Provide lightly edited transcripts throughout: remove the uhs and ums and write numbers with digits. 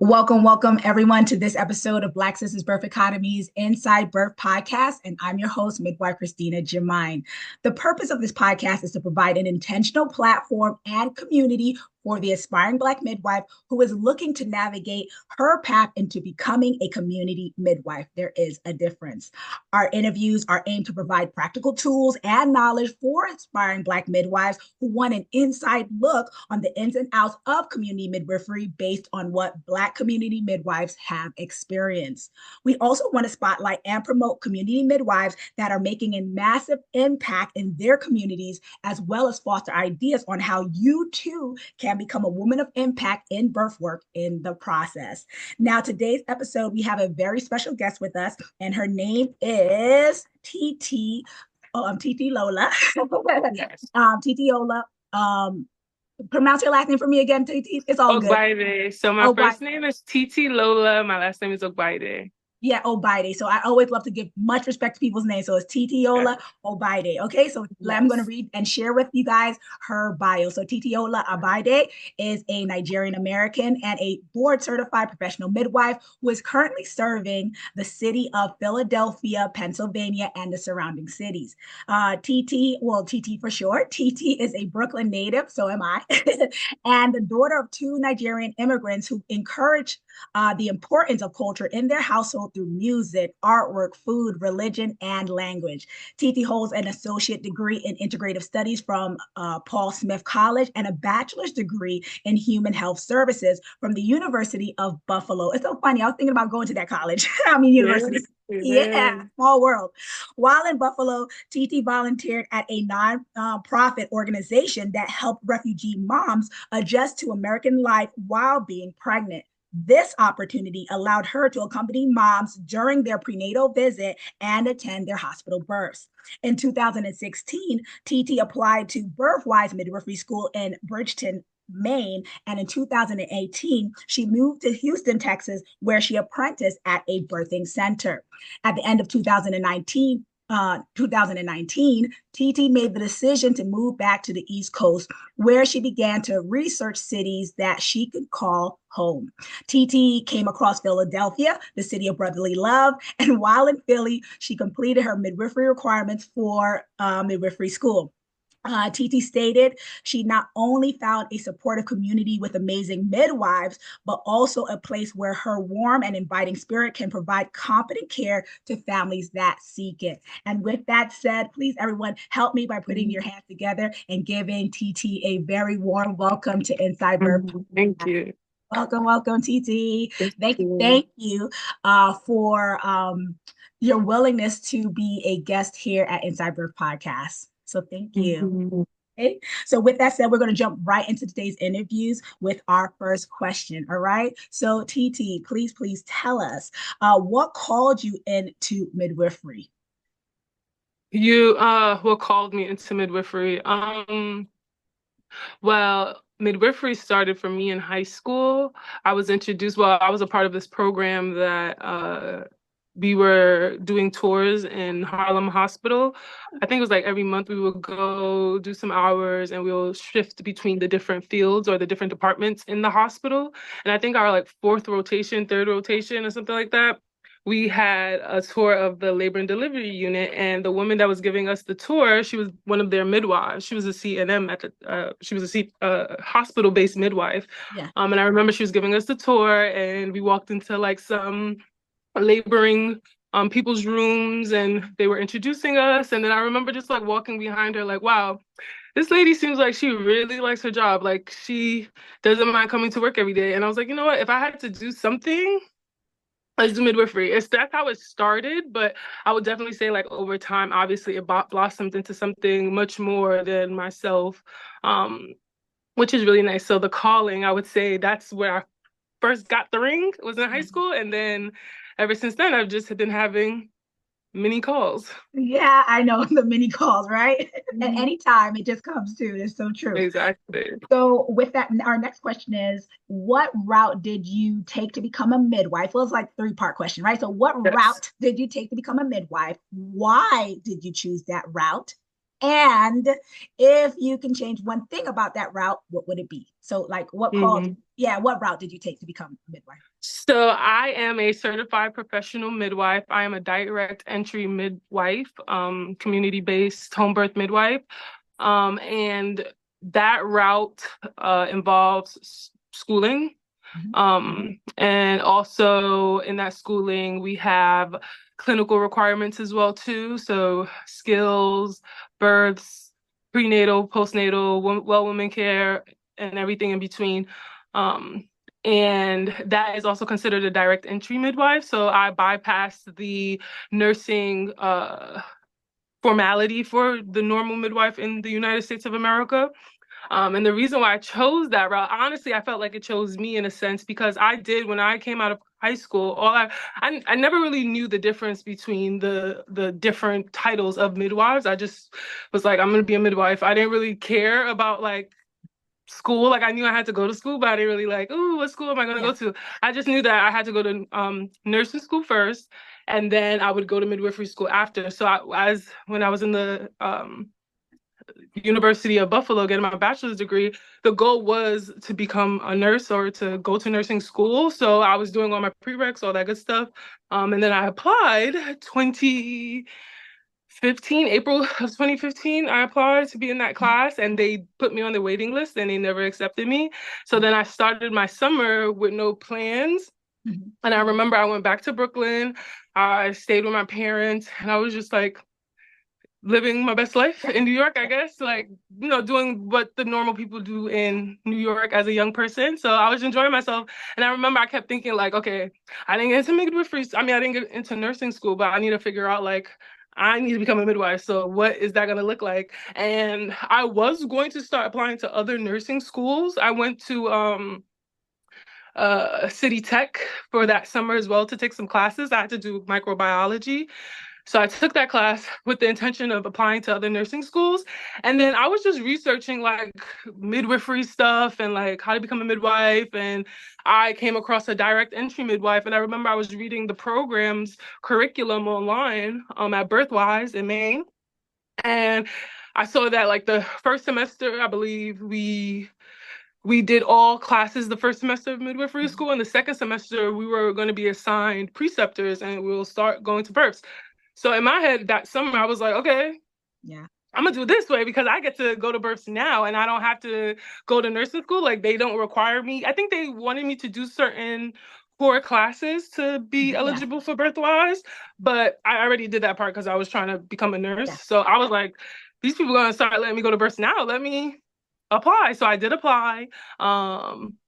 Welcome everyone to this episode of Black Sisters Birth Academy's Inside Birth Podcast. And I'm your host, Midwife Christina Jermaine. The purpose of this podcast is to provide an intentional platform and community for the aspiring Black midwife who is looking to navigate her path into becoming a community midwife. There is a difference. Our interviews are aimed to provide practical tools and knowledge for aspiring Black midwives who want an inside look on the ins and outs of community midwifery based on what Black community midwives have experienced. We also want to spotlight and promote community midwives that are making a massive impact in their communities, as well as foster ideas on how you too can become a woman of impact in birth work in the process. Now, today's episode, we have a very special guest with us, and her name is Titilola. Yes. Titilola. Pronounce your last name for me again, Titi. It's all good. Ogbeide. So my Ogbeide. first name is Titilola. My last name is Ogbeide. Yeah, Ogbeide. So I always love to give much respect to people's names. So it's Titilola Ogbeide. Okay, so I'm going to read and share with you guys her bio. So Titilola Ogbeide is a Nigerian American and a board certified professional midwife who is currently serving the city of Philadelphia, Pennsylvania, and the surrounding cities. TT for short. TT is a Brooklyn native, so am I, and the daughter of two Nigerian immigrants who encourage the importance of culture in their household through music, artwork, food, religion, and language. Titi holds an associate degree in integrative studies from Paul Smith College and a bachelor's degree in human health services from the University of Buffalo. It's so funny. I was thinking about going to that college. University. Yeah, small world. While in Buffalo, Titi volunteered at a non-profit organization that helped refugee moms adjust to American life while being pregnant. This opportunity allowed her to accompany moms during their prenatal visit and attend their hospital births. In 2016, Titi applied to Birthwise Midwifery School in Bridgeton, Maine, and in 2018, she moved to Houston, Texas, where she apprenticed at a birthing center. At the end of 2019, Titi made the decision to move back to the East Coast, where she began to research cities that she could call home. Titi came across Philadelphia, the city of brotherly love, and while in Philly, she completed her midwifery requirements for midwifery school. Titi stated she not only found a supportive community with amazing midwives, but also a place where her warm and inviting spirit can provide competent care to families that seek it. And with that said, please everyone help me by putting your hands together and giving Titi a very warm welcome to Inside Birth. Thank you. Welcome, Titi. Thank you for your willingness to be a guest here at Inside Birth Podcast. So thank you. Okay. So with that said, we're going to jump right into today's interviews with our first question. All right. So Titi, please tell us what called you into midwifery? What called me into midwifery? Well, midwifery started for me in high school. I was a part of this program that we were doing tours in Harlem Hospital. I think it was like every month we would go do some hours and we'll shift between the different fields or the different departments in the hospital. And I think our like third rotation or something like that, we had a tour of the labor and delivery unit, and the woman that was giving us the tour, she was one of their midwives. She was a CNM she was a hospital-based midwife. Yeah. And I remember she was giving us the tour, and we walked into like some laboring people's rooms, and they were introducing us. And then I remember just like walking behind her, like, wow, this lady seems like she really likes her job. Like she doesn't mind coming to work every day. And I was like, you know what? If I had to do something, let's do midwifery. That's how it started, but I would definitely say like over time, obviously it blossomed into something much more than myself, which is really nice. So the calling, I would say that's where I first got the ring, was in high school. And then ever since then, I've just been having many calls. Yeah, I know the mini calls, right? At any time it just comes to. It's so true. Exactly. So with that, our next question is, what route did you take to become a midwife? Well, it's like a three-part question, right? So what route did you take to become a midwife? Why did you choose that route? And if you can change one thing about that route, what would it be? So like what route did you take to become a midwife? So I am a certified professional midwife. I am a direct entry midwife, community-based home birth midwife. And that route involves schooling. Mhm. And also in that schooling, we have clinical requirements as well too. So skills, births, prenatal, postnatal, well women care, and everything in between. Um, and that is also considered a direct entry midwife. So I bypassed the nursing formality for the normal midwife in the United States of America. And the reason why I chose that route, honestly, I felt like it chose me in a sense because I did when I came out of high school. I never really knew the difference between the different titles of midwives. I just was like, I'm gonna be a midwife. I didn't really care about like school. Like I knew I had to go to school, but I didn't really like, oh, what school am I gonna Yeah. go to? I just knew that I had to go to nursing school first, and then I would go to midwifery school after. So as when I was in the University of Buffalo getting my bachelor's degree, the goal was to become a nurse or to go to nursing school. So I was doing all my prereqs, all that good stuff. And then I applied 2015, April of 2015, I applied to be in that class and they put me on the waiting list and they never accepted me. So then I started my summer with no plans. Mhm. And I remember I went back to Brooklyn. I stayed with my parents and I was just like, living my best life in New York, I guess, like, doing what the normal people do in New York as a young person. So I was enjoying myself. And I remember I kept thinking, like, okay, I didn't get into midwifery. I mean, I didn't get into nursing school, but I need to figure out, like, I need to become a midwife. So what is that going to look like? And I was going to start applying to other nursing schools. I went to City Tech for that summer as well to take some classes. I had to do microbiology. So I took that class with the intention of applying to other nursing schools. And then I was just researching like midwifery stuff and like how to become a midwife. And I came across a direct entry midwife. And I remember I was reading the program's curriculum online at Birthwise in Maine. And I saw that like the first semester, I believe we did all classes the first semester of midwifery school. And the second semester, we were going to be assigned preceptors and we'll start going to births. So in my head that summer, I was like, okay, Yeah. I'm gonna do it this way because I get to go to births now and I don't have to go to nursing school. Like they don't require me. I think they wanted me to do certain core classes to be Yeah. eligible for birthwise, but I already did that part because I was trying to become a nurse. Yeah. So I was like, these people are gonna start letting me go to births now. Let me apply. So I did apply.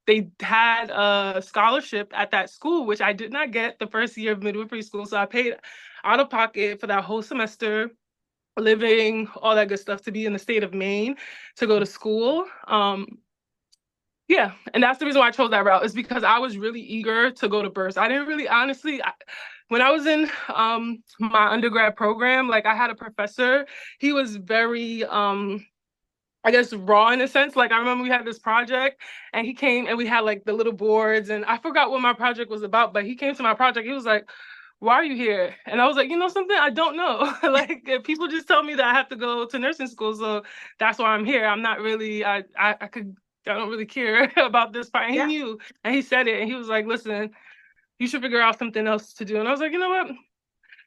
They had a scholarship at that school, which I did not get the first year of midwifery school. So I paid out of pocket for that whole semester, living, all that good stuff to be in the state of Maine to go to school. Yeah, and that's the reason why I chose that route is because I was really eager to go to births. I didn't really honestly, when I was in my undergrad program, like I had a professor, he was very I guess raw in a sense. Like I remember we had this project and he came and we had like the little boards and I forgot what my project was about, but he came to my project. He was like, why are you here? And I was like, you know something? I don't know. Like people just tell me that I have to go to nursing school. So that's why I'm here. I'm not really, I don't really care about this part. And he Yeah. knew and he said it and he was like, listen, you should figure out something else to do. And I was like, you know what?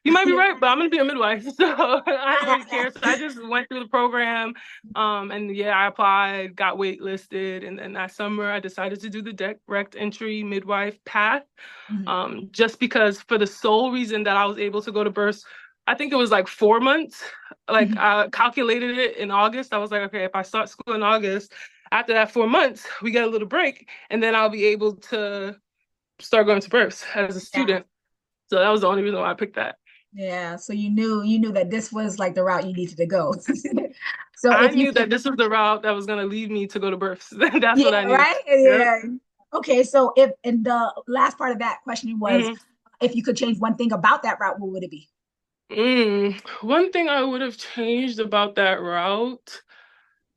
You might be right, but I'm gonna be a midwife, so I don't really care. So I just went through the program, and yeah, I applied, got waitlisted, and then that summer I decided to do the direct entry midwife path, Mhm. just because for the sole reason that I was able to go to births. I think it was like 4 months. Like Mhm. I calculated it in August. I was like, okay, if I start school in August, after that 4 months, we get a little break, and then I'll be able to start going to births as a Yeah. student. So that was the only reason why I picked that. Yeah. So you knew that this was like the route you needed to go. So I if you knew could, that this was the route that was going to lead me to go to births. That's what yeah, I knew. right? Yep. Yeah. Okay. So if and the last part of that question was hmm if you could change one thing about that route, what would it be? One thing I would have changed about that route.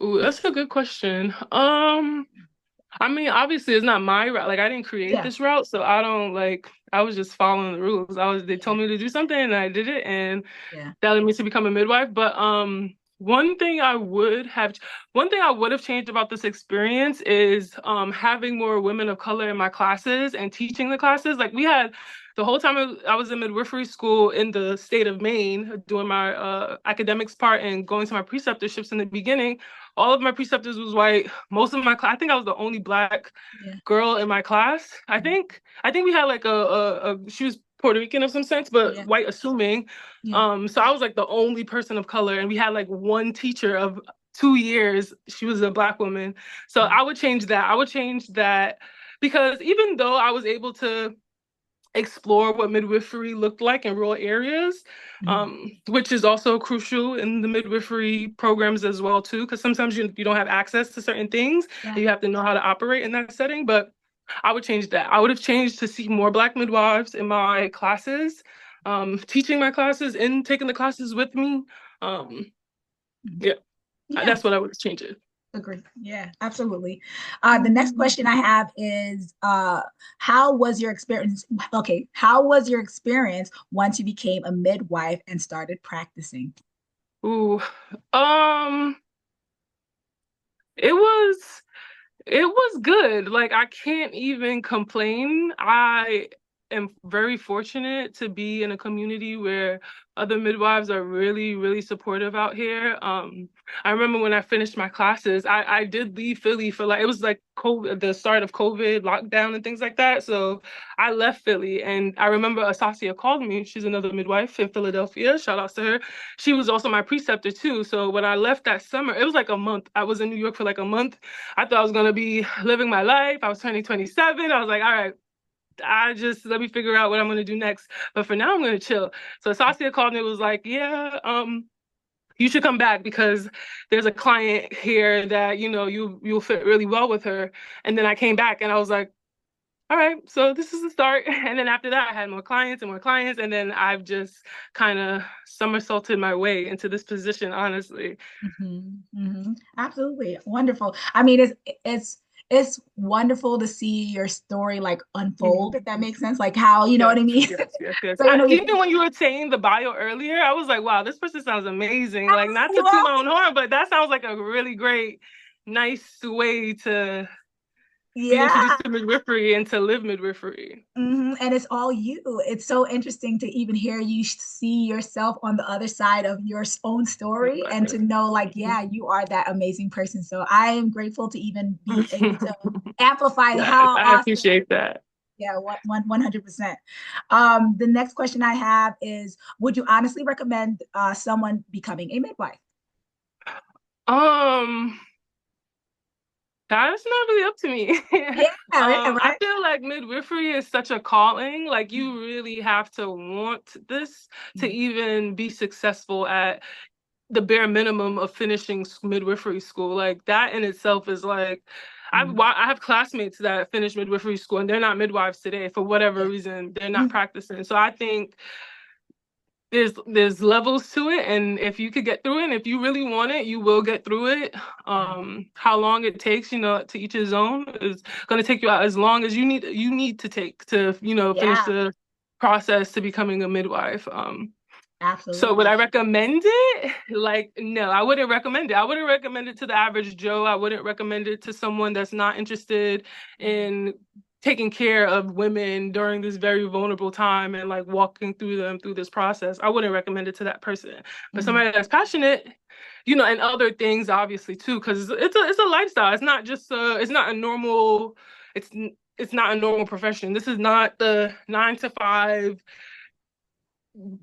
Ooh, that's a good question. I mean, obviously it's not my route. Like I didn't create Yeah. this route, so I don't like I was just following the rules. They Yeah. told me to do something and I did it and Yeah. that led me to become a midwife. But One thing I would have changed about this experience is having more women of color in my classes and teaching the classes. Like we had the whole time I was in midwifery school in the state of Maine doing my academics part and going to my preceptorships in the beginning. All of my preceptors was white. Most of my class, I think I was the only Black girl in my class. I think we had like she was Puerto Rican of some sense, but white assuming. So I was like the only person of color, and we had like one teacher of 2 years. She was a Black woman. So I would change that. I would change that because even though I was able to explore what midwifery looked like in rural areas, which is also crucial in the midwifery programs as well too, because sometimes you don't have access to certain things and you have to know how to operate in that setting. But I would change that. I would have changed to see more Black midwives in my classes, teaching my classes and taking the classes with me. That's what I would change it. Agree. Yeah, absolutely. The next question I have is, how was your experience? Okay, how was your experience once you became a midwife and started practicing? Ooh, it was good. Like I can't even complain. I am very fortunate to be in a community where other midwives are really, really supportive out here. I remember when I finished my classes, I did leave Philly for like, it was like COVID, the start of COVID lockdown and things like that. So I left Philly, and I remember Asasia called me. She's another midwife in Philadelphia. Shout outs to her. She was also my preceptor too. So when I left that summer, it was like a month. I was in New York for like a month. I thought I was going to be living my life. I was turning 27. I was like, all right, let me figure out what I'm going to do next. But for now, I'm going to chill. So Saskia called me and was like, yeah, you should come back because there's a client here that, you'll fit really well with her. And then I came back and I was like, all right, so this is the start. And then after that, I had more clients and more clients. And then I've just kind of somersaulted my way into this position, honestly. Absolutely. Wonderful. I mean, it's wonderful to see your story like unfold, if that makes sense. Like how, you know what I mean? Yes. So, even when you were saying the bio earlier, I was like, wow, this person sounds amazing. Like not to toot my own horn, but that sounds like a really great, nice way to be introduced to midwifery and to live midwifery. And it's all you. It's so interesting to even hear you see yourself on the other side of your own story and to know like, yeah, you are that amazing person. So I am grateful to even be able to amplify how I appreciate that. Yeah, 100%. The next question I have is, would you honestly recommend someone becoming a midwife? That's not really up to me. Right. I feel like midwifery is such a calling. Like you really have to want this to even be successful at the bare minimum of finishing midwifery school. Like that in itself is like, I have classmates that finished midwifery school and they're not midwives today for whatever reason. They're not practicing. So I think there's levels to it, and if you could get through it, and if you really want it, you will get through it. How long it takes, to each his own, is going to take you out as long as you need to take to finish the process to becoming a midwife. Absolutely. So would I recommend it? Like, no, I wouldn't recommend it. I wouldn't recommend it to the average Joe. I wouldn't recommend it to someone that's not interested in taking care of women during this very vulnerable time and like walking through them through this process. I wouldn't recommend it to that person. But somebody that's passionate, and other things obviously too, because it's a lifestyle. It's not just it's not a normal profession. This is not the 9 to 5.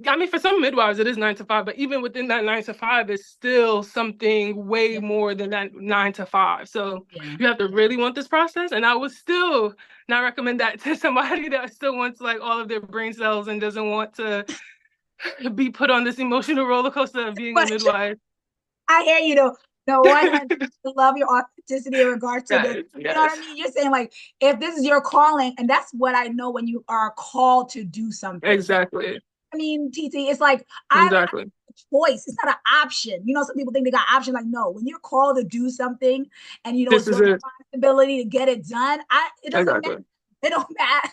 I mean, for some midwives, it is 9 to 5, but even within that 9 to 5 is still something way more than that 9 to 5. So you have to really want this process. And I would still not recommend that to somebody that still wants like all of their brain cells and doesn't want to be put on this emotional roller coaster of being a midwife. I hear you though. No, 100. Love your authenticity in regards to this. You know what I mean? You're saying like, if this is your calling, and that's what I know when you are called to do something. Exactly. I mean, TT, it's like I don't have a choice. It's not an option. Some people think they got option. Like, no, when you're called to do something, and it's your responsibility to get it done. It doesn't matter. It don't matter.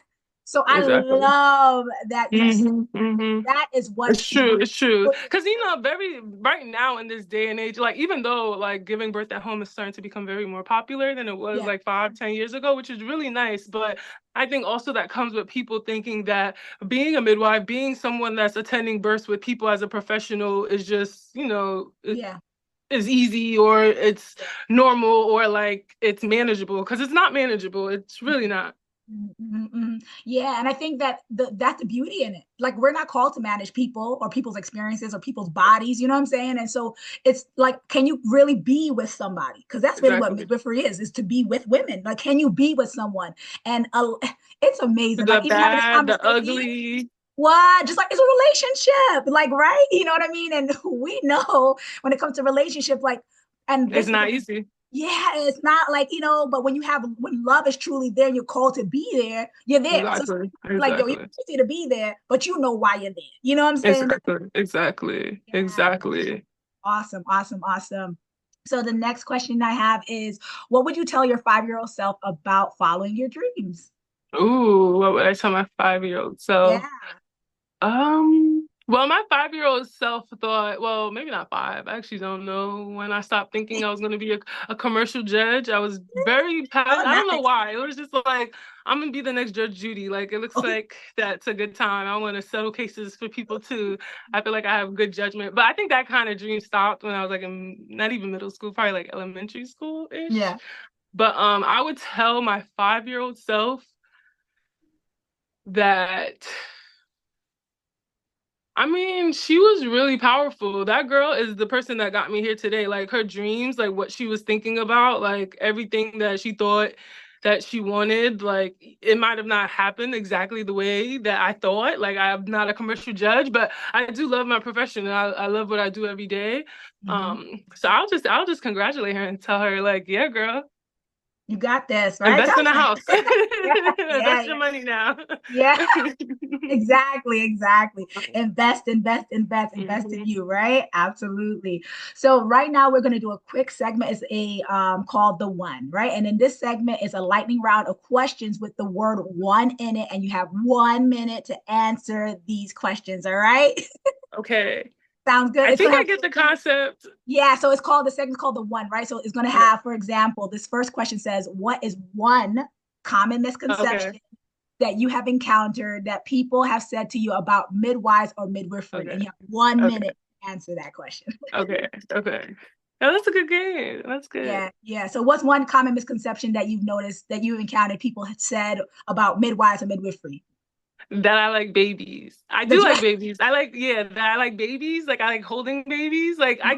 So I Exactly. love that you said Mm-hmm. that is what It's true. It's true. Because, very right now in this day and age, like, even though like giving birth at home is starting to become very more popular than it was yeah, like 5, 10 years ago, which is really nice. But I think also that comes with people thinking that being a midwife, being someone that's attending births with people as a professional is just, yeah. is easy, or it's normal, or like it's manageable, because it's not manageable. It's really not. Mm-hmm. Yeah, and I think that that's the beauty in it. Like we're not called to manage people or people's experiences or people's bodies, you know what I'm saying? And so it's like, can you really be with somebody? Because that's really what Exactly. midwifery is to be with women. Like, can you be with someone? And it's amazing. The Like even having this bad, the conversation, ugly. what? Just like it's a relationship, like right? You know what I mean? And we know when it comes to relationship, like, and It's this is not the easy. yeah, it's not like, but when love is truly there, you're called to be there, you're there. So it's Exactly. like, yo, you're Exactly. crazy to be there, but you know why you're there. You know what I'm saying? Exactly. Exactly. Yeah, Exactly. awesome, awesome, awesome. So the next question I have is, what would you tell your 5-year-old self about following your dreams? Ooh, what would I tell my 5-year-old Yeah. self? Well, my 5-year-old self thought, well, maybe not five. I actually don't know when I stopped thinking I was going to be a commercial judge. I was very Oh, passionate. I don't know nice. why. It was just like, I'm going to be the next Judge Judy. Like, it looks Okay. like that's a good time. I want to settle cases for people too. I feel like I have good judgment. But I think that kind of dream stopped when I was like in not even middle school, probably like elementary school-ish. Yeah. But I would tell my 5-year-old self that, I mean, she was really powerful. That girl is the person that got me here today. Like her dreams, like what she was thinking about, like everything that she thought that she wanted, like it might have not happened exactly the way that I thought. Like I'm not a commercial judge, but I do love my profession, and I love what I do every day. Mhm. So I'll just congratulate her and tell her like, yeah, girl, You got this, right? invest in a house. Yeah, yeah, Invest yeah. your money now. Yeah. Exactly, exactly. Invest in Mhm. you, right? Absolutely. So right now we're going to do a quick segment. It's a called the one, right? And in this segment is a lightning round of questions with the word one in it, and you have 1 minute to answer these questions. All right. Okay. Sounds good. I It's think gonna I have get the concept. yeah, so it's called the segment's called the one, right? So it's gonna Okay. have, for example, this first question says, what is one common Okay. misconception that you have encountered that people have said to you about midwives or midwifery? And Okay. you have one Okay. minute to answer that question. Okay. Okay. Oh, that's a good game. That's good. Yeah, yeah. So what's one common misconception that you've noticed that you've encountered people have said about midwives or midwifery? That I like babies. I That do you like babies. That I like babies. Like I like holding babies. Like yeah,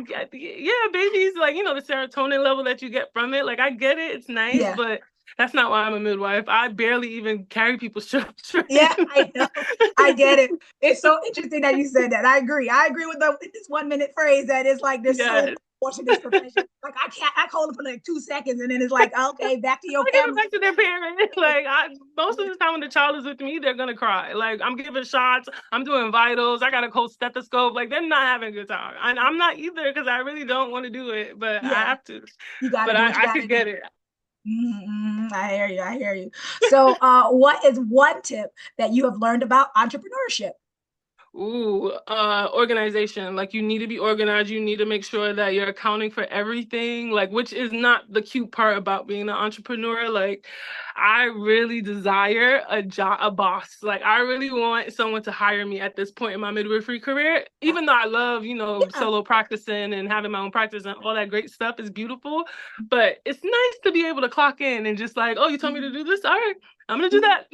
babies, like, the serotonin level that you get from it. Like I get it. It's nice, yeah. but that's not why I'm a midwife. I barely even carry people's children. Yeah, I know. I get it. It's so interesting that you said that. I agree. I agree with this 1 minute phrase that is like there's so much Yes. more to this profession. Like I hold it for like 2 seconds and then it's like, okay, back to your I give it family. back to their parents. Like most of the time when the child is with me, they're gonna cry. Like I'm giving shots, I'm doing vitals, I got a cold stethoscope. Like they're not having a good time, and I'm not either because I really don't want to do it, but I Yeah, have to. you got to But do what you I got to could do. get it. I hear you. I hear you. So, what is one tip that you have learned about entrepreneurship? Ooh, organization. Like you need to be organized. You need to make sure that you're accounting for everything, like which is not the cute part about being an entrepreneur. Like I really desire a boss. Like I really want someone to hire me at this point in my midwifery career. Yeah, Even though I love, yeah, solo practicing and having my own practice and all that great stuff is beautiful, but it's nice to be able to clock in and just like, oh, you told me to do this? All right. I'm gonna do that.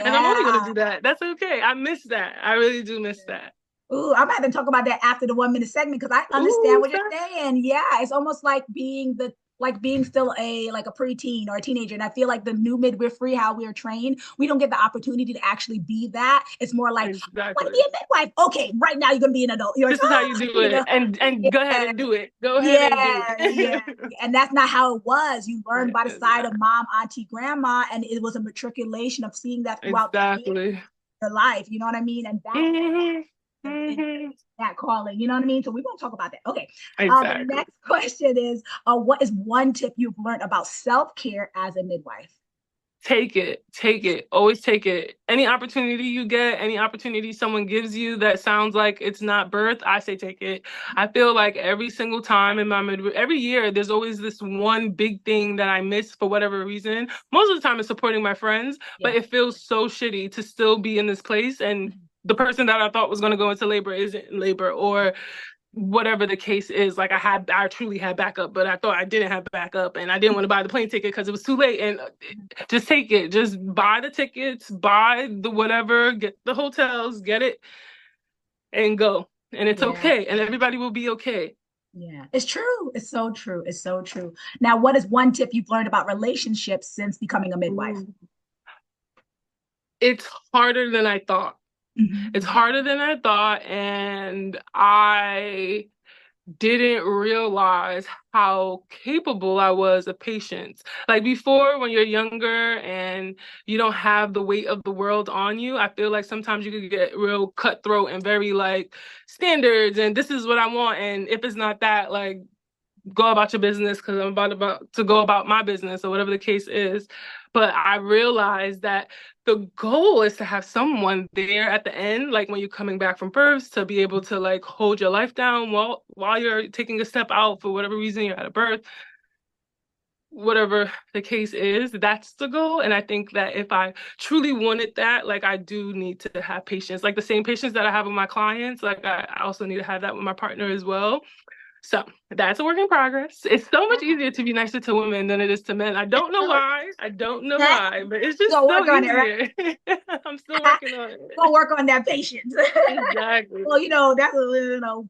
And I'm only gonna yeah. do that. That's okay. I miss that. I really do miss that. Ooh, I'm gonna have to talk about that after the 1 minute segment because I understand Ooh, what you're saying. Yeah, it's almost like being still a preteen or a teenager. And I feel like the new midwifery, how we're trained, we don't get the opportunity to actually be that. It's more like I want to be exactly. a midwife. Okay, right now you're gonna be an adult. You're like, This is how you do you it. know, And go ahead yeah, and do it. Go ahead and do yeah, yeah. it. And that's not how it was. You learned by the It's side of not. mom, auntie, grandma, and it was a matriculation of seeing that throughout the year, Exactly. your life. You know what I mean? And that's Hmm. and Hmm. that calling. You know what I mean? So we won't talk about that. Okay. The Exactly. next question is, what is one tip you've learned about self care as a midwife? Take it, always take it. Any opportunity you get, any opportunity someone gives you that sounds like it's not birth, I say take it. I feel like every single time in my every year, there's always this one big thing that I miss for whatever reason. Most of the time it's supporting my friends, but Yeah. it feels so shitty to still be in this place and the person that I thought was going to go into labor isn't in labor, or whatever the case is. Like I truly had backup, but I thought I didn't have backup, and I didn't want to buy the plane ticket because it was too late. And just take it, just buy the tickets, buy the whatever, get the hotels, get it, and go. And it's Yeah. okay, and everybody will be okay. Yeah. It's true. It's so true. It's so true. Now, what is one tip you've learned about relationships since becoming a midwife? Ooh. It's harder than I thought. It's Mhm. harder than I thought, and I didn't realize how capable I was of patience. Like before, when you're younger and you don't have the weight of the world on you, I feel like sometimes you could get real cutthroat and very like standards and this is what I want. And if it's not that, like go about your business because I'm about to go about my business or whatever the case is. But I realized that the goal is to have someone there at the end, like when you're coming back from birth, to be able to like hold your life down while you're taking a step out for whatever reason you're at a birth, whatever the case is, that's the goal. And I think that if I truly wanted that, like I do need to have patience, like the same patience that I have with my clients, like I also need to have that with my partner as well. So that's a work in progress. It's so much easier to be nicer to women than it is to men. I don't know why. I don't know That why, but it's you just gonna so work on it, right? easier. I'm still working on Gonna it. work on that patience. Exactly. Well, that's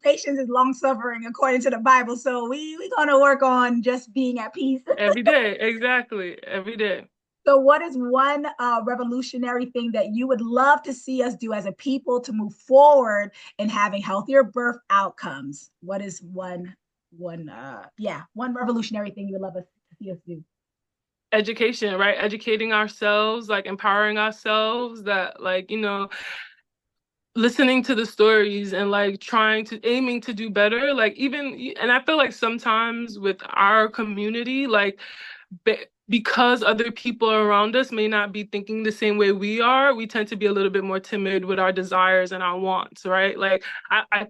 patience is long suffering according to the Bible. So we gonna work on just being at peace. Every day. Exactly. Every day. So, what is one revolutionary thing that you would love to see us do as a people to move forward in having healthier birth outcomes? What is one revolutionary thing you would love us to see us do? Education, right? Educating ourselves, like empowering ourselves, that like, listening to the stories and like aiming to do better, like even, and I feel like sometimes with our community, like because other people around us may not be thinking the same way we are, we tend to be a little bit more timid with our desires and our wants, right? Like I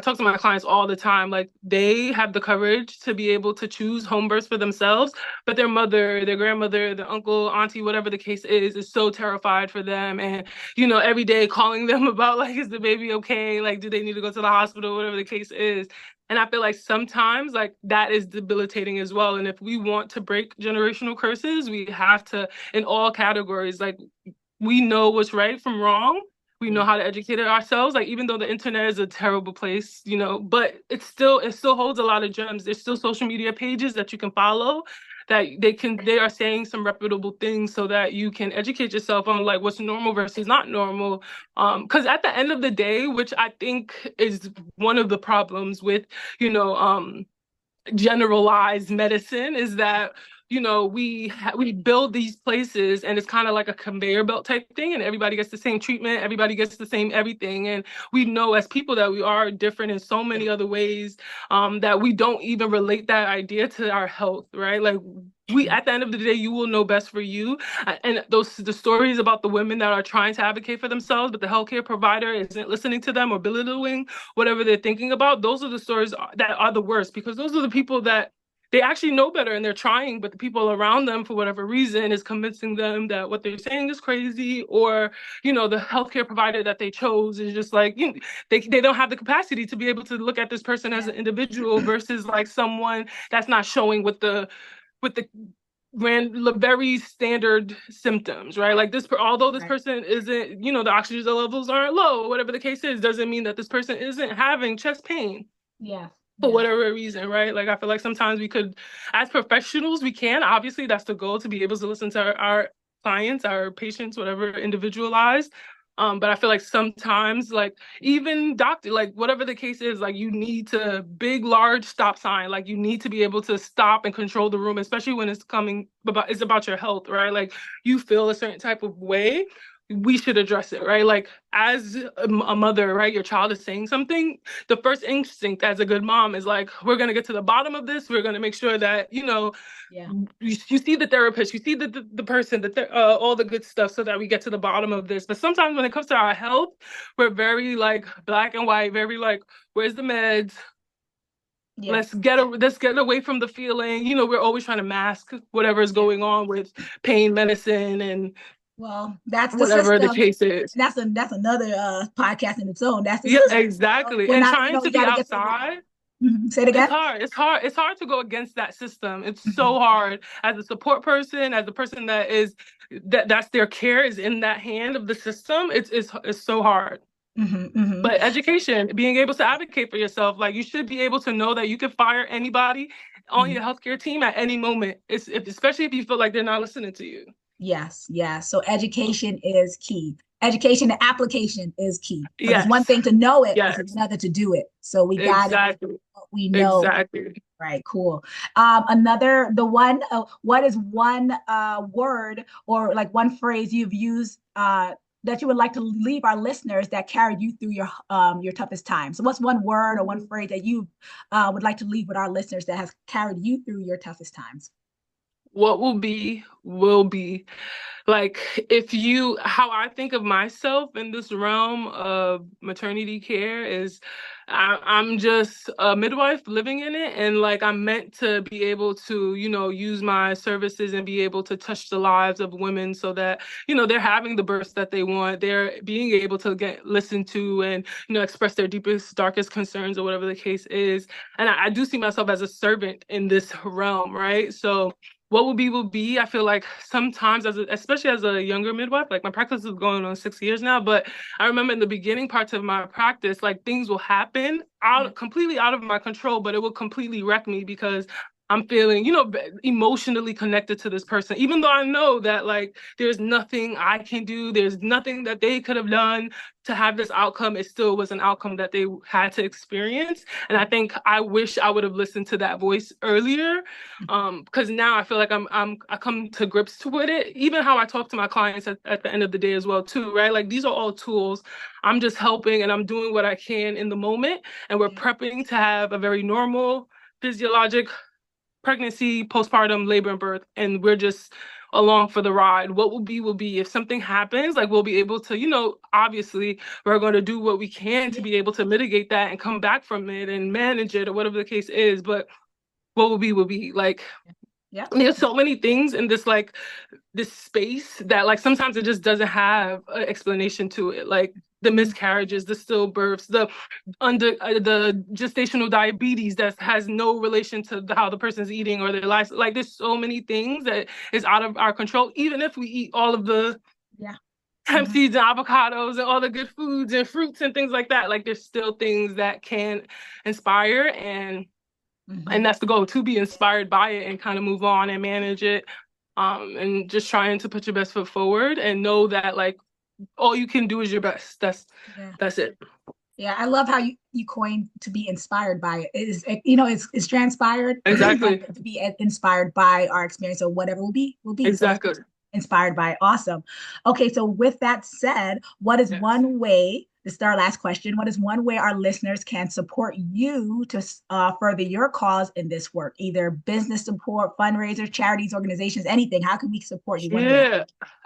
talk to my clients all the time, like they have the courage to be able to choose home births for themselves, but their mother, their grandmother, their uncle, auntie, whatever the case is so terrified for them. And every day calling them about like, is the baby okay? Like, do they need to go to the hospital? Whatever the case is. And I feel like sometimes like that is debilitating as well. And if we want to break generational curses, we have to, in all categories, like we know what's right from wrong. We know Yeah. how to educate ourselves. Like even though the internet is a terrible place, but it still holds a lot of gems. There's still social media pages that you can follow that they are saying some reputable things so that you can educate yourself on like what's normal versus not normal. Because at the end of the day, which I think is one of the problems with, you know, generalized medicine, is that we build these places and it's kind of like a conveyor belt type thing, and everybody gets the same treatment, everybody gets the same everything, and we know as people that we are different in so many other ways, that we don't even relate that idea to our health, right? Like we, at the end of the day, you will know best for you. And the stories about the women that are trying to advocate for themselves but the healthcare provider isn't listening to them or belittling whatever they're thinking about, those are the stories that are the worst, because those are the people that they actually know better and they're trying, but the people around them, for whatever reason, is convincing them that what they're saying is crazy, or the healthcare provider that they chose is just like, they don't have the capacity to be able to look at this person as Yeah. an individual versus like someone that's not showing with the very standard symptoms, right? Like although this Right. person isn't, the oxygen levels aren't low, whatever the case is, doesn't mean that this person isn't having chest pain Yeah. for Yeah. whatever reason, right? Like I feel like sometimes we could, as professionals, we can. Obviously, that's the goal, to be able to listen to our clients, our patients, whatever, individualized. But I feel like sometimes, like even doctor, like whatever the case is, like you need to big, large stop sign. Like you need to be able to stop and control the room, especially when it's about your health, right? Like you feel a certain type of way. we should address it, right? Like as a mother, right? Your child is saying something. The first instinct as a good mom is like, we're going to get to the bottom of this. We're going to make sure that, Yeah. you see the therapist, you see the person, all the good stuff so that we get to the bottom of this. But sometimes when it comes to our health, we're very like black and white, very like, where's the meds? Yes. Let's get away from the feeling. We're always trying to mask whatever is going on with pain medicine and Well, that's the whatever the system. case is. That's another podcast in its own. That's the Yeah, system. exactly. We're And not, trying you to be got to get to the bottom. outside, Say it it's again. hard. It's hard to go against that system. It's Mm-hmm. so hard as a support person, as a person that's their care is in that hand of the system. It's so hard. Mm-hmm. Mm-hmm. But education, being able to advocate for yourself, like you should be able to know that you can fire anybody on Mm-hmm. your healthcare team at any moment. Especially if you feel like they're not listening to you. Yes, yes. So education is key. Education and application is key because it's one Yes, thing to know it, it's yes, another to do it. So we got to do exactly, what we know. exactly. Right, cool. What is one word or like one phrase you've used that you would like to leave our listeners that carried you through your toughest time? So, what's one word or one phrase that you would like to leave with our listeners that has carried you through your toughest times? What will be. Like how I think of myself in this realm of maternity care is I'm just a midwife living in it, and like I'm meant to be able to use my services and be able to touch the lives of women so that they're having the births that they want, they're being able to get listened to and express their deepest darkest concerns or whatever the case is. And I do see myself as a servant in this realm, right? So what will be. I feel like sometimes, especially as a younger midwife, like my practice is going on 6 years now, but I remember in the beginning parts of my practice, like things will happen Yeah. completely out of my control, but it will completely wreck me because I'm feeling, emotionally connected to this person, even though I know that like there's nothing I can do, there's nothing that they could have done to have this outcome. It still was an outcome that they had to experience. And I think I wish I would have listened to that voice earlier. Because now I feel like I come to grips with it. Even how I talk to my clients at the end of the day as well, too, right? Like these are all tools. I'm just helping and I'm doing what I can in the moment. And we're prepping to have a very normal physiologic pregnancy, postpartum, labor, and birth, and we're just along for the ride. What will be. If something happens, like we'll be able to, obviously we're going to do what we can to be able to mitigate that and come back from it and manage it or whatever the case is. But what will be. Like Yeah. there's so many things in this space that like sometimes it just doesn't have an explanation to it. Like the miscarriages, the stillbirths, the gestational diabetes that has no relation to how the person's eating or their life. Like there's so many things that is out of our control. Even if we eat all of the hemp seeds and avocados and all the good foods and fruits and things like that, like there's still things that can inspire and that's the goal, to be inspired by it and kind of move on and manage it, and just trying to put your best foot forward and know that like all you can do is your best. That's it. Yeah, I love how you coined to be inspired by it. It's transpired. Exactly. To be inspired by our experience or whatever will be. Exactly. So inspired by it. Awesome. Okay, so with that said, what is one way, this is our last question, what is one way our listeners can support you to further your cause in this work? Either business support, fundraisers, charities, organizations, anything. How can we support you one way?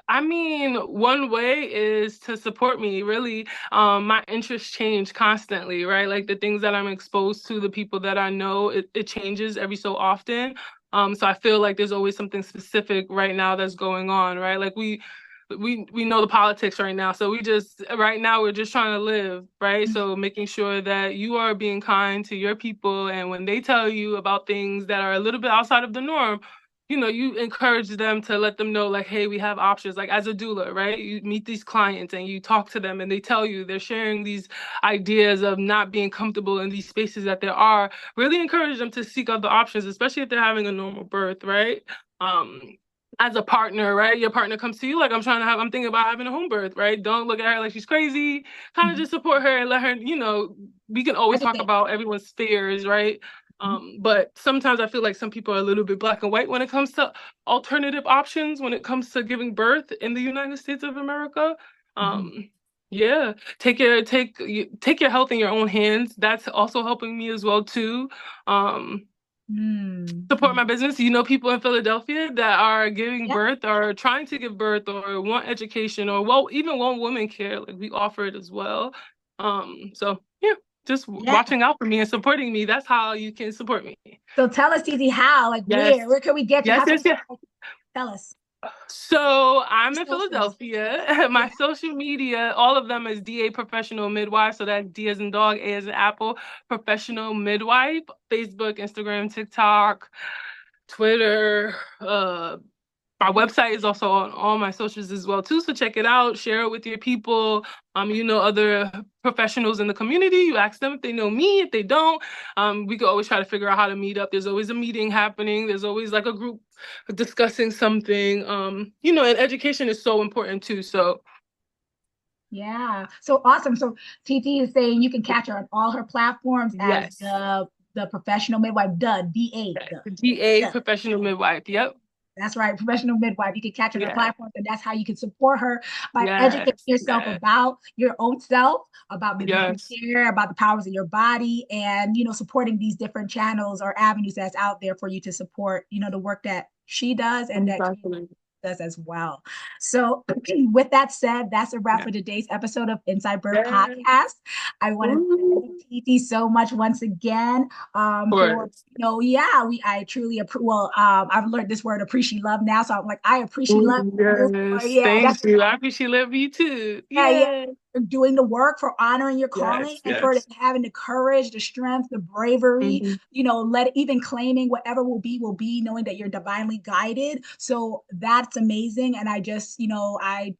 I mean, one way is to support me, really. My interests change constantly, right? Like the things that I'm exposed to, the people that I know, it changes every so often. So I feel like there's always something specific right now that's going on, right? Like we know the politics right now. So right now we're just trying to live, right? So making sure that you are being kind to your people, and when they tell you about things that are a little bit outside of the norm, you encourage them to let them know, like, hey, we have options. Like as a doula, right? You meet these clients and you talk to them and they tell you they're sharing these ideas of not being comfortable in these spaces that there are. Really encourage them to seek other options, especially if they're having a normal birth, right? As a partner, right? Your partner comes to you like, I'm thinking about having a home birth, right? Don't look at her like she's crazy. Kind of just support her and let her, we can always talk Educate. about everyone's fears, right? But sometimes I feel like some people are a little bit black and white when it comes to alternative options, when it comes to giving birth in the United States of America. Yeah, take your health in your own hands. That's also helping me as well too. Support my business. You know, people in Philadelphia that are giving birth or trying to give birth or want education or even want women care. Like we offer it as well. So yeah, just watching out for me and supporting me. That's how you can support me. So tell us, Titi, how? Like where can we get you? Tell us. So I'm in Philadelphia. My social media, all of them is DA Professional Midwife. So that's D as in dog, A as in apple, Professional Midwife. Facebook, Instagram, TikTok, Twitter. My website is also on all my socials as well too. So check it out, share it with your people. You know, other professionals in the community. You ask them if they know me. If they don't, we could always try to figure out how to meet up. There's always a meeting happening. There's always like a group discussing something. You know, and education is so important too. So yeah, so awesome. So TT is saying you can catch her on all her platforms as the professional midwife, DA Professional Midwife. Yep. That's right, professional midwife. You can catch her on platforms, and that's how you can support her by educating yourself about your own self, about midwifery care, about the powers of your body, and supporting these different channels or avenues that's out there for you to support, the work that she does and that does as well. So with that said, that's a wrap for today's episode of Inside Birth Podcast. I want to thank Titi so much once again for I truly I've learned this word appreciate love now, so I'm like I appreciate love thank you. I appreciate love you too. For doing the work, for honoring your calling, and for having the courage, the strength, the bravery, even claiming whatever will be, knowing that you're divinely guided. So that's amazing. And I just, I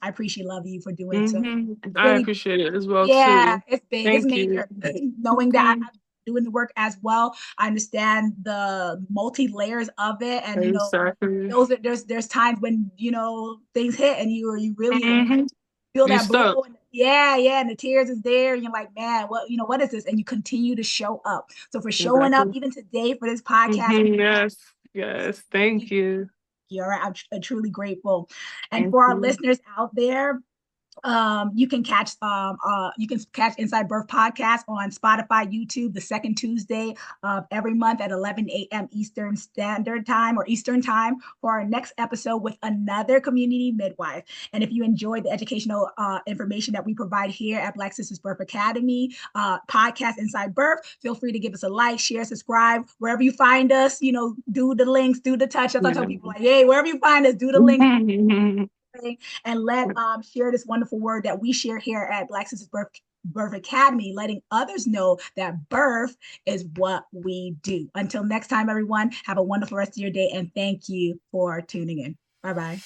appreciate love you for doing so. Really, I appreciate it as well too. It's big. Thank it's major. Knowing that I'm doing the work as well. I understand the multi-layers of it. And there's times when things hit and you really feel that blow. And the tears is there, and you're like, man, what is this? And you continue to show up. So for showing up even today for this podcast, yes, thank you. You're right. I'm truly grateful. And for our listeners out there, you can catch Inside Birth Podcast on Spotify, YouTube, the second Tuesday of every month at 11 a.m. Eastern Standard Time or Eastern Time for our next episode with another community midwife. And if you enjoyed the educational information that we provide here at Black Sisters Birth Academy podcast Inside Birth, feel free to give us a like, share, subscribe wherever you find us. Do the links, do the touch. That's what I tell people, like, hey, wherever you find us, do the links. And let share this wonderful word that we share here at Black Sisters Birth Academy, letting others know that birth is what we do. Until next time, everyone, have a wonderful rest of your day, and thank you for tuning in. Bye-bye.